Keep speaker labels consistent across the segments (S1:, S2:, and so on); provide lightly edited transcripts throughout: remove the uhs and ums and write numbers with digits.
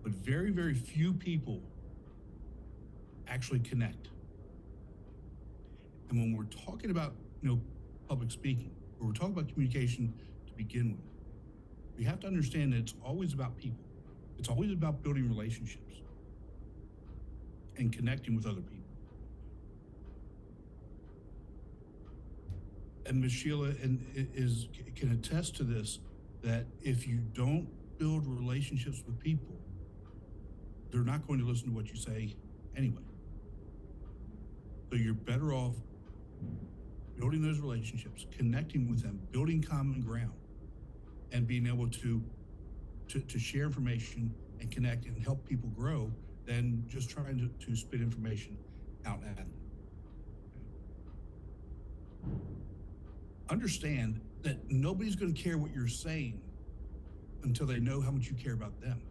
S1: but very, very few people actually connect. And when we're talking about, public speaking, or we're talking about communication to begin with, we have to understand that it's always about people. It's always about building relationships and connecting with other people. And Ms. Sheila can attest to this, that if you don't build relationships with people, they're not going to listen to what you say anyway. So you're better off building those relationships, connecting with them, building common ground, and being able to share information and connect and help people grow than just trying to spit information out at them. Understand that nobody's going to care what you're saying until they know how much you care about them.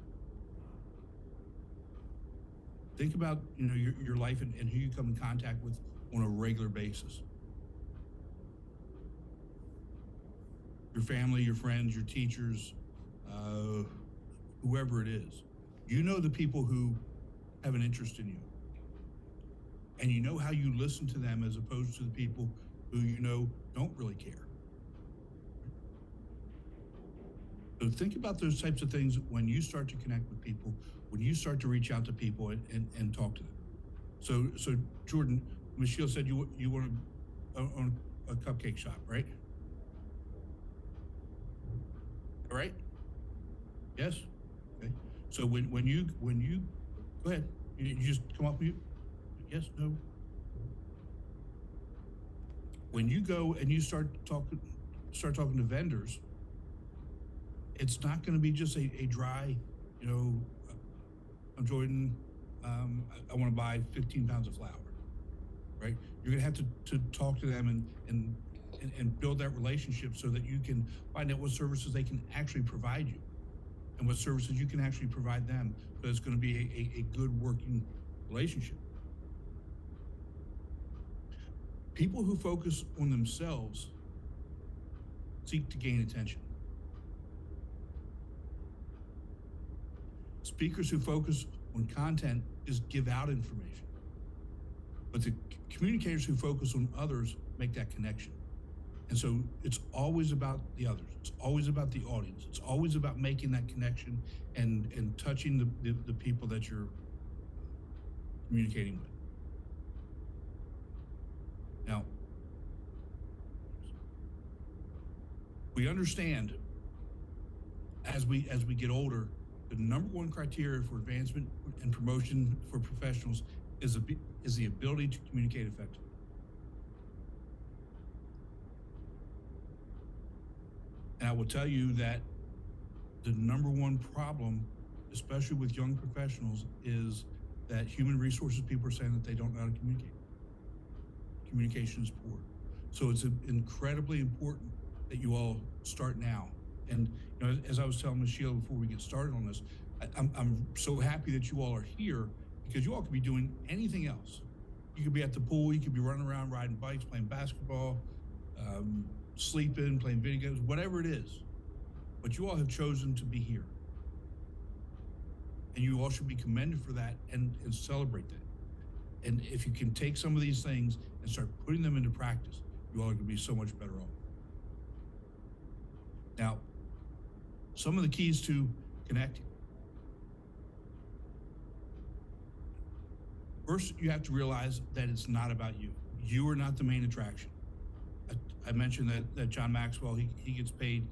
S1: Think about your life and who you come in contact with on a regular basis. Your family, your friends, your teachers, whoever it is. You know the people who have an interest in you. And you know how you listen to them as opposed to the people who don't really care. So think about those types of things when you start to connect with people, when you start to reach out to people and talk to them. So Jordan, Michelle said you want to own a cupcake shop, right? All right? Yes? Okay. So when you go ahead, you just come off mute. Yes, no. When you go and you start talking to vendors, it's not going to be just a dry, I'm Jordan, I want to buy 15 pounds of flour, right? You're going to have to talk to them and build that relationship so that you can find out what services they can actually provide you and what services you can actually provide them. So it's going to be a good working relationship. People who focus on themselves seek to gain attention. Speakers who focus on content just give out information. But the communicators who focus on others make that connection. And so it's always about the others. It's always about the audience. It's always about making that connection and touching the people that you're communicating with. Now, we understand as we get older, the number one criteria for advancement and promotion for professionals is the ability to communicate effectively. And I will tell you that the number one problem, especially with young professionals, is that human resources people are saying that they don't know how to communicate. Communication is poor. So it's incredibly important that you all start now. And as I was telling Ms. Sheila before we get started on this, I'm so happy that you all are here because you all could be doing anything else. You could be at the pool, you could be running around riding bikes, playing basketball, sleeping, playing video games, whatever it is. But you all have chosen to be here. And you all should be commended for that and celebrate that. And if you can take some of these things and start putting them into practice, you all are going to be so much better off. Now, some of the keys to connecting. First, you have to realize that it's not about you. You are not the main attraction. I mentioned that John Maxwell, he gets paid